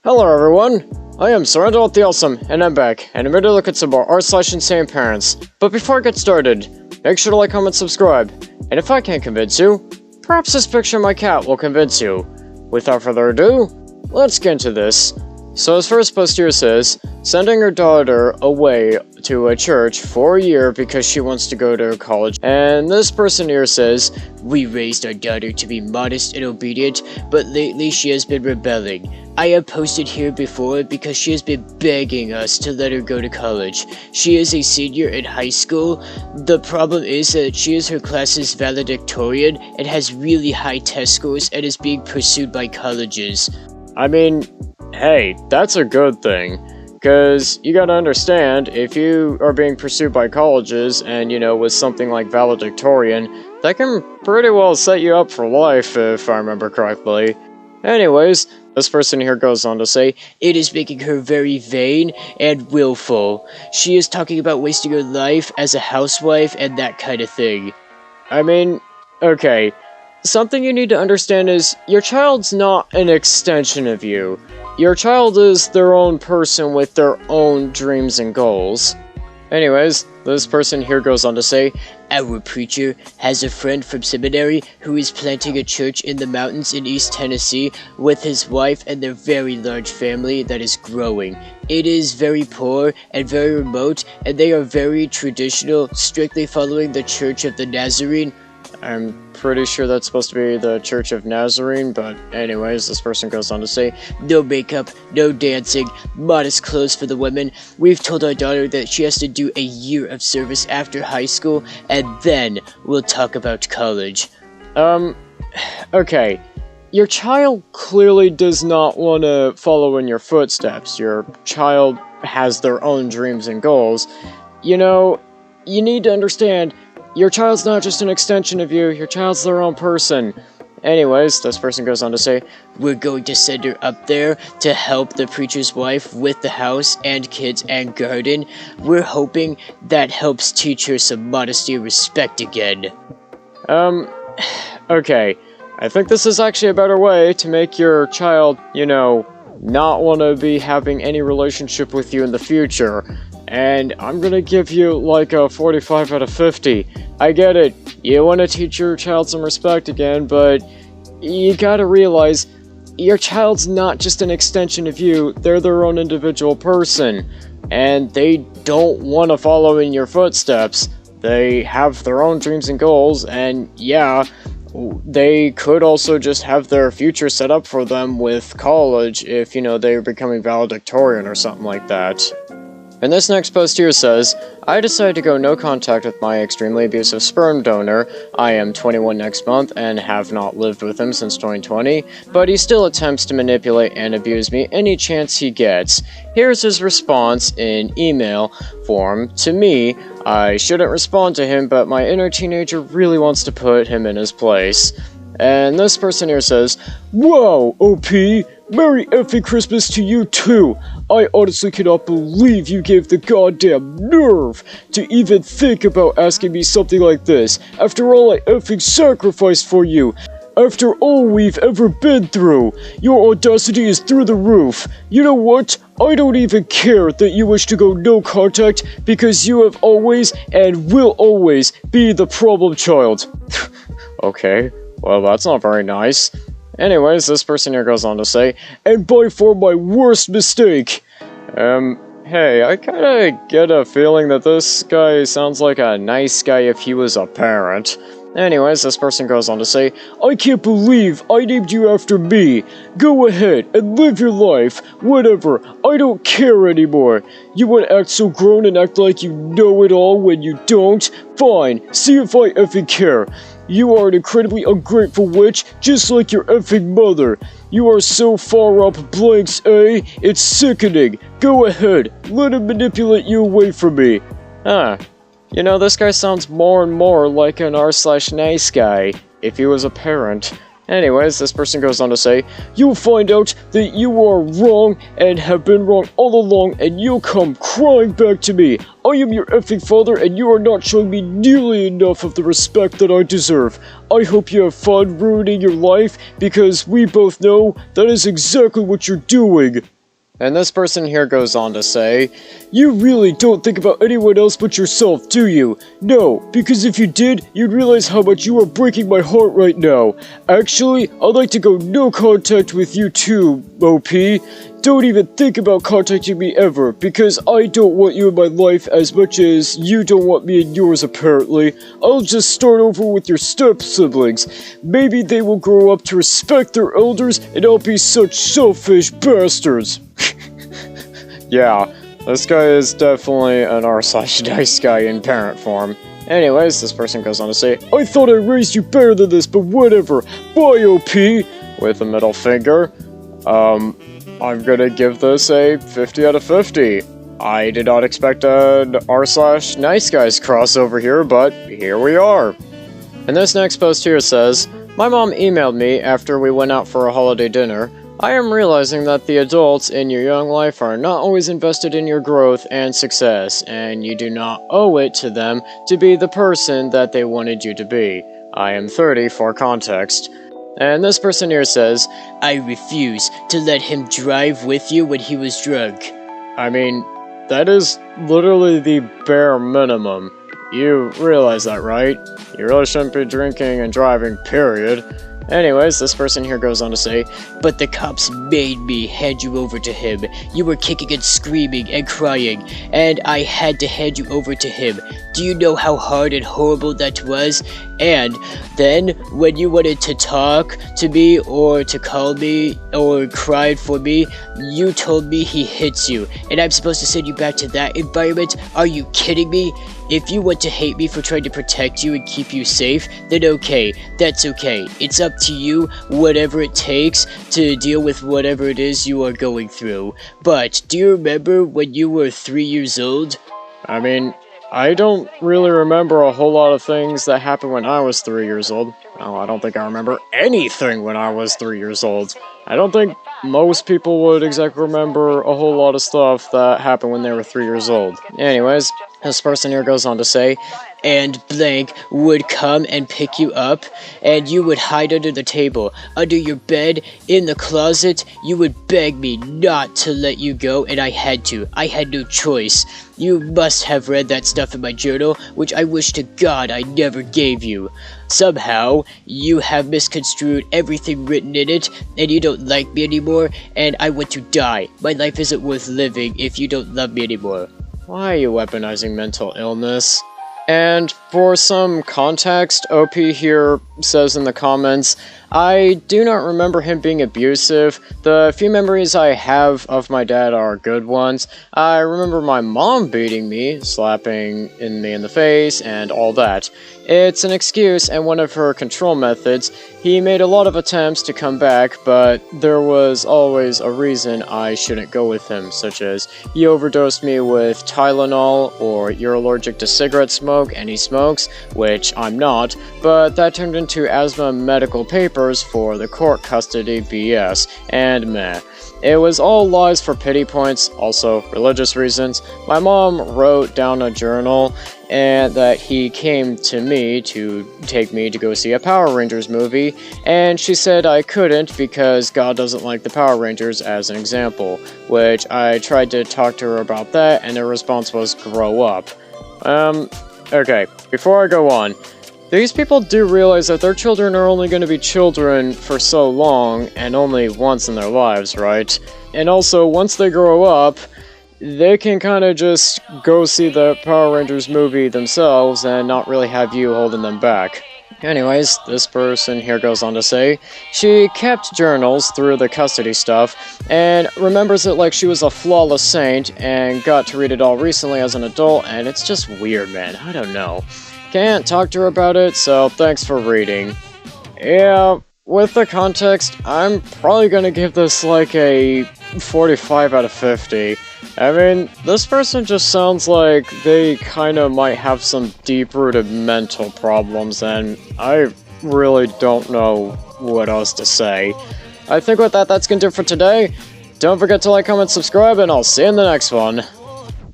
Hello everyone, I am Surrender the Awesome, and I'm back, and I'm ready to look at some more r/InsaneParents. But before I get started, make sure to like, comment, subscribe, and if I can't convince you, perhaps this picture of my cat will convince you. Without further ado, let's get into this. So his first post here says, sending her daughter away to a church for a year because she wants to go to college. And this person here says, we raised our daughter to be modest and obedient, but lately she has been rebelling. I have posted here before because she has been begging us to let her go to college. She is a senior in high school. The problem is that she is her class's valedictorian and has really high test scores and is being pursued by colleges. I mean, hey, that's a good thing. Because you gotta understand, if you are being pursued by colleges and, with something like valedictorian, that can pretty well set you up for life, if I remember correctly. Anyways, this person here goes on to say, it is making her very vain and willful. She is talking about wasting her life as a housewife and that kind of thing. I mean, okay, something you need to understand is, your child's not an extension of you. Your child is their own person with their own dreams and goals. Anyways, this person here goes on to say, our preacher has a friend from seminary who is planting a church in the mountains in East Tennessee with his wife and their very large family that is growing. It is very poor and very remote, and they are very traditional, strictly following the Church of the Nazarene. I'm pretty sure that's supposed to be the Church of Nazarene, but anyways, this person goes on to say, no makeup, no dancing, modest clothes for the women. We've told our daughter that she has to do a year of service after high school, and then we'll talk about college. Okay. Your child clearly does not want to follow in your footsteps. Your child has their own dreams and goals. You need to understand, your child's not just an extension of you, your child's their own person. Anyways, this person goes on to say, we're going to send her up there to help the preacher's wife with the house and kids and garden. We're hoping that helps teach her some modesty and respect again. Okay. I think this is actually a better way to make your child, not want to be having any relationship with you in the future. And I'm gonna give you like a 45 out of 50. I get it, you want to teach your child some respect again, but you gotta realize, your child's not just an extension of you, they're their own individual person. And they don't want to follow in your footsteps. They have their own dreams and goals, and yeah, they could also just have their future set up for them with college if, they're becoming valedictorian or something like that. And this next post here says, I decided to go no contact with my extremely abusive sperm donor. I am 21 next month and have not lived with him since 2020, but he still attempts to manipulate and abuse me any chance he gets. Here's his response in email form to me. I shouldn't respond to him, but my inner teenager really wants to put him in his place. And this person here says, wow, OP, Merry effing Christmas to you too! I honestly cannot believe you gave the goddamn nerve to even think about asking me something like this, after all I effing sacrificed for you, after all we've ever been through. Your audacity is through the roof. You know what? I don't even care that you wish to go no contact, because you have always and will always be the problem child. Okay, well that's not very nice. Anyways, this person here goes on to say, and by far my worst mistake. Hey, I kinda get a feeling that this guy sounds like a nice guy if he was a parent. Anyways, this person goes on to say, I can't believe I named you after me. Go ahead and live your life. Whatever, I don't care anymore. You want to act so grown and act like you know it all when you don't? Fine, see if I effing care. You are an incredibly ungrateful witch, just like your effing mother. You are so far up blanks, eh? It's sickening. Go ahead, let him manipulate you away from me. This guy sounds more and more like an r/nice guy, if he was a parent. Anyways, this person goes on to say, "You'll find out that you are wrong and have been wrong all along, and you'll come crying back to me. I am your effing father, and you are not showing me nearly enough of the respect that I deserve. I hope you have fun ruining your life, because we both know that is exactly what you're doing." And this person here goes on to say, "You really don't think about anyone else but yourself, do you? No, because if you did, you'd realize how much you are breaking my heart right now. Actually, I'd like to go no contact with you too, OP. Don't even think about contacting me ever, because I don't want you in my life as much as you don't want me in yours apparently. I'll just start over with your step-siblings. Maybe they will grow up to respect their elders, and I'll be such selfish bastards." Yeah, this guy is definitely an r/nice guy in parent form. Anyways, this person goes on to say, "I thought I raised you better than this, but whatever. Bye, OP," with a middle finger. I'm gonna give this a 50 out of 50. I did not expect an r/nice guys crossover here, but here we are. And this next post here says, "My mom emailed me after we went out for a holiday dinner. I am realizing that the adults in your young life are not always invested in your growth and success, and you do not owe it to them to be the person that they wanted you to be. I am 30 for context." And this person here says, "I refuse to let him drive with you when he was drunk." I mean, that is literally the bare minimum. You realize that, right? You really shouldn't be drinking and driving, period. Anyways, this person here goes on to say, "But the cops made me hand you over to him. You were kicking and screaming and crying, and I had to hand you over to him. Do you know how hard and horrible that was? And then, when you wanted to talk to me, or to call me, or cried for me, you told me he hits you, and I'm supposed to send you back to that environment? Are you kidding me? If you want to hate me for trying to protect you and keep you safe, then okay, that's okay. It's up to you, whatever it takes, to deal with whatever it is you are going through. But, do you remember when you were 3 years old?" I mean, I don't really remember a whole lot of things that happened when I was 3 years old. Well, I don't think I remember anything when I was 3 years old. I don't think most people would exactly remember a whole lot of stuff that happened when they were 3 years old. Anyways, this person here goes on to say, "And blank would come and pick you up, and you would hide under the table, under your bed, in the closet. You would beg me not to let you go, and I had to. I had no choice. You must have read that stuff in my journal, which I wish to God I never gave you. Somehow, you have misconstrued everything written in it, and you don't like me anymore, and I want to die. My life isn't worth living if you don't love me anymore." Why are you weaponizing mental illness? And for some context, OP here says in the comments, "I do not remember him being abusive. The few memories I have of my dad are good ones. I remember my mom beating me, slapping me in the face, and all that. It's an excuse and one of her control methods. He made a lot of attempts to come back, but there was always a reason I shouldn't go with him, such as he overdosed me with Tylenol, or you're allergic to cigarette smoke and he smokes, which I'm not, but that turned into asthma medical papers for the court custody BS, and meh. It was all lies for pity points, also religious reasons. My mom wrote down a journal and that he came to me to take me to go see a Power Rangers movie, and she said I couldn't because God doesn't like the Power Rangers as an example, which I tried to talk to her about that, and her response was, "Grow up." Okay, before I go on, these people do realize that their children are only going to be children for so long, and only once in their lives, right? And also, once they grow up, they can kind of just go see the Power Rangers movie themselves and not really have you holding them back. Anyways, this person here goes on to say, she kept journals through the custody stuff, and remembers it like she was a flawless saint, and got to read it all recently as an adult, and it's just weird, man. I don't know. Can't talk to her about it, so thanks for reading. Yeah, with the context, I'm probably gonna give this like a 45 out of 50. I mean, this person just sounds like they kinda might have some deep-rooted mental problems, and I really don't know what else to say. I think with that, that's gonna do it for today. Don't forget to like, comment, subscribe, and I'll see you in the next one.